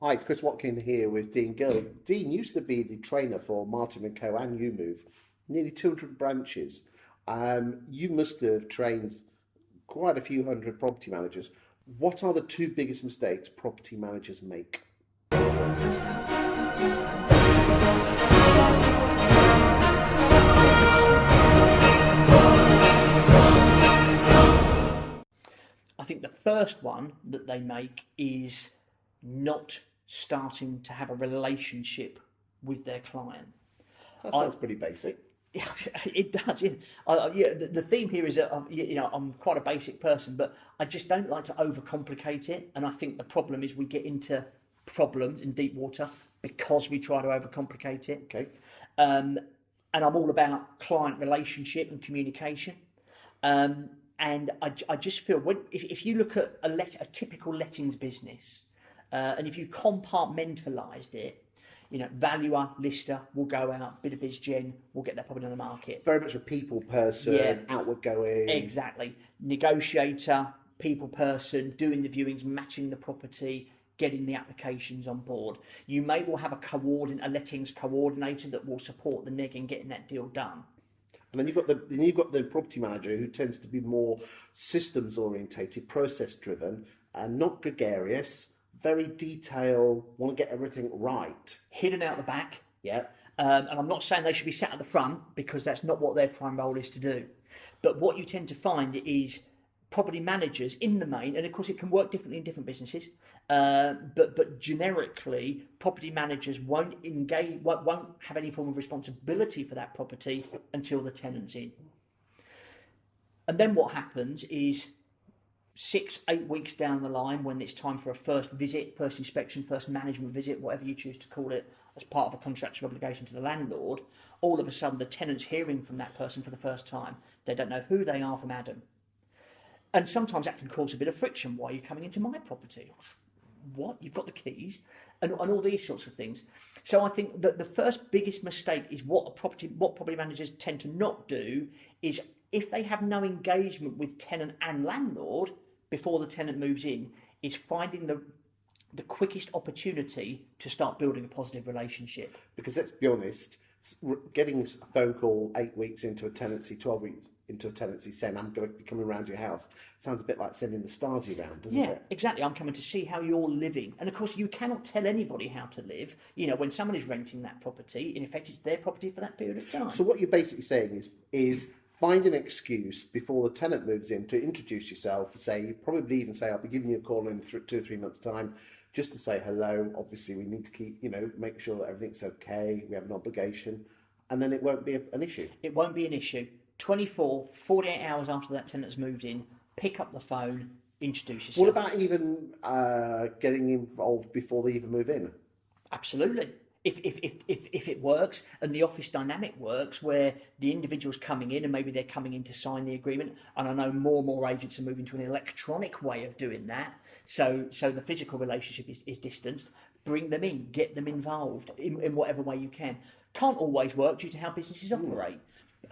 Hi, it's Chris Watkin here with Dean Gill. Dean used to be the trainer for Martin and Co. and You Move, nearly 200 branches. You must have trained quite a few hundred property managers. What are the two biggest mistakes property managers make? I think the first one that they make is not starting to have a relationship with their client. That I, sounds pretty basic. yeah, it does. Yeah. The theme here is that I'm quite a basic person, but I just don't like to overcomplicate it. And I think the problem is we get into problems in deep water because we try to overcomplicate it. Okay. Um, and I'm all about client relationship and communication. And I just feel if you look at a typical lettings business, and if you compartmentalised it, valuer, lister will go out, bit of biz gen, will get their property on the market. Very much a people person, Yeah. outward going. Exactly. Negotiator, people person, doing the viewings, matching the property, getting the applications on board. You may well have a lettings coordinator that will support the neg in getting that deal done. And then you've got the property manager who tends to be more systems orientated, process driven, and not gregarious, very detailed, want to get everything right. Hidden out the back. Yeah. And I'm not saying they should be sat at the front because that's not what their prime role is to do. But what you tend to find is property managers in the main, and of course it can work differently in different businesses, but generically property managers won't have any form of responsibility for that property until the tenant's in. And then what happens is 6-8 weeks down the line, when it's time for a first visit, first inspection, first management visit, whatever you choose to call it, as part of a contractual obligation to the landlord, all of a sudden the tenant's hearing from that person for the first time. They don't know who they are from Adam. And sometimes that can cause a bit of friction. Why are you coming into my property? What? You've got the keys? And all these sorts of things. So I think that the first biggest mistake is what property managers tend to not do is, if they have no engagement with tenant and landlord before the tenant moves in, is finding the quickest opportunity to start building a positive relationship. Because let's be honest, getting a phone call 8 weeks into a tenancy, 12 weeks into a tenancy saying, I'm going to be coming around your house, sounds a bit like sending the Stasi around, doesn't it? Yeah, exactly. I'm coming to see how you're living. And of course, you cannot tell anybody how to live. When someone is renting that property, in effect, it's their property for that period of time. So what you're basically saying is find an excuse before the tenant moves in to introduce yourself. Probably even say, I'll be giving you a call in 2 or 3 months' time, just to say hello. Obviously, we need to keep, make sure that everything's okay. We have an obligation, and then it won't be an issue. It won't be an issue. 24, 48 hours after that tenant's moved in, pick up the phone, introduce yourself. What about even getting involved before they even move in? Absolutely. If it works and the office dynamic works, where the individual's coming in and maybe they're coming in to sign the agreement, and I know more and more agents are moving to an electronic way of doing that, so the physical relationship is distanced, bring them in, get them involved in whatever way you can. Can't always work due to how businesses operate.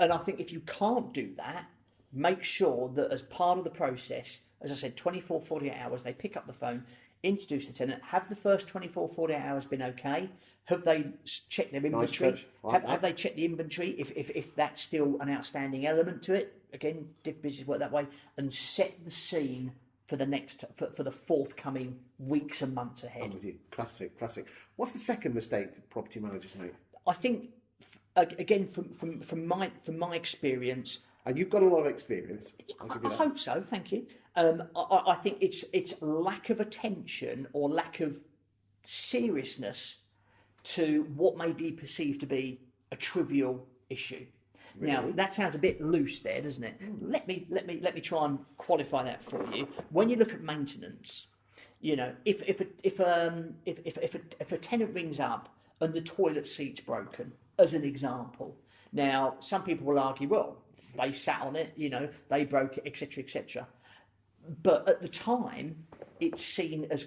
And I think if you can't do that, make sure that as part of the process, as I said, 24, 48 hours, they pick up the phone, introduce the tenant. Have the first 24, 48 hours been okay? Have they checked their inventory? Nice touch. Have they checked the inventory? If that's still an outstanding element to it, again, different businesses work that way, and set the scene for the forthcoming weeks and months ahead. I'm with you. Classic. What's the second mistake property managers make? I think, again, from my experience. And you've got a lot of experience. I hope so. Thank you. I think it's lack of attention or lack of seriousness to what may be perceived to be a trivial issue. Really? Now that sounds a bit loose there, doesn't it? Let me try and qualify that for you. When you look at maintenance, if a tenant rings up and the toilet seat's broken, as an example. Now, some people will argue, well, they sat on it, they broke it, etc., etc. But at the time, it's seen as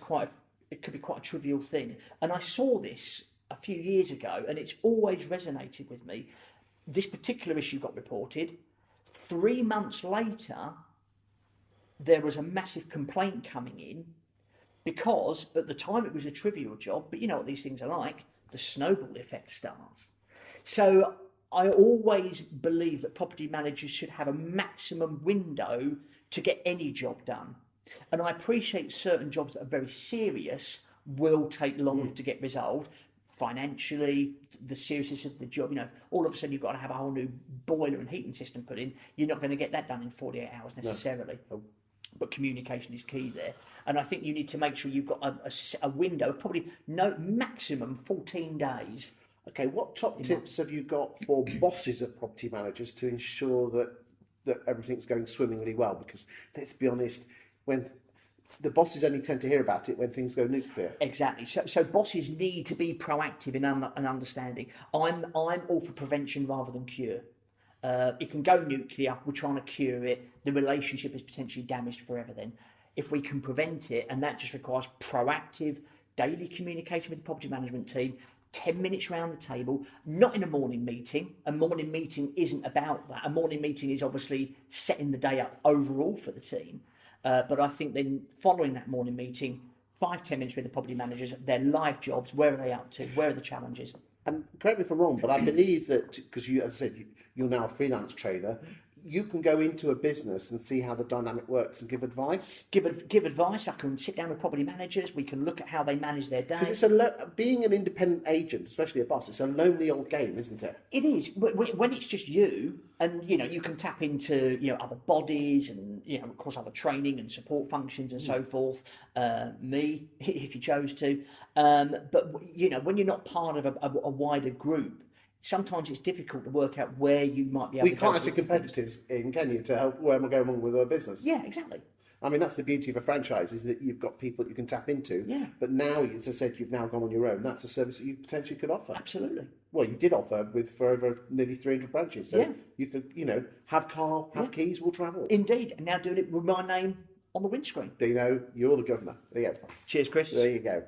it could be quite a trivial thing. And I saw this a few years ago, and it's always resonated with me. This particular issue got reported. 3 months later, there was a massive complaint coming in because at the time it was a trivial job, but you know what these things are like, the snowball effect starts. So I always believe that property managers should have a maximum window to get any job done. And I appreciate certain jobs that are very serious will take longer to get resolved financially, the seriousness of the job. You know, if all of a sudden you've got to have a whole new boiler and heating system put in, you're not going to get that done in 48 hours necessarily. No. But communication is key there. And I think you need to make sure you've got a window of probably no maximum 14 days. Okay, what top tips have you got for bosses of property managers to ensure that everything's going swimmingly well? Because let's be honest, when the bosses only tend to hear about it when things go nuclear. Exactly. So bosses need to be proactive in understanding. I'm all for prevention rather than cure. It can go nuclear. We're trying to cure it. The relationship is potentially damaged forever. Then, if we can prevent it, and that just requires proactive daily communication with the property management team. 10 minutes round the table, not in a morning meeting. A morning meeting isn't about that. A morning meeting is obviously setting the day up overall for the team. But I think then following that morning meeting, 5-10 minutes with the property managers, their live jobs, where are they up to, where are the challenges? And correct me if I'm wrong, but I believe that, because you, as I said, you're now a freelance trainer, you can go into a business and see how the dynamic works and give advice. Give advice. I can sit down with property managers. We can look at how they manage their day. Because being an independent agent, especially a boss, it's a lonely old game, isn't it? It is. When it's just you, and you can tap into other bodies and of course other training and support functions and so forth. Me, if you chose to. But when you're not part of a wider group, sometimes it's difficult to work out where you might be able to go. We can't ask your competitors in, can you, to help where am I going on with our business? Yeah, exactly. I mean, that's the beauty of a franchise, is that you've got people that you can tap into. Yeah. But now, as I said, you've now gone on your own. That's a service that you potentially could offer. Absolutely. Well, you did offer for over nearly 300 branches. So you could, have car, have keys, will travel. Indeed. And now doing it with my name on the windscreen. You're the governor. There you go. Cheers, Chris. There you go.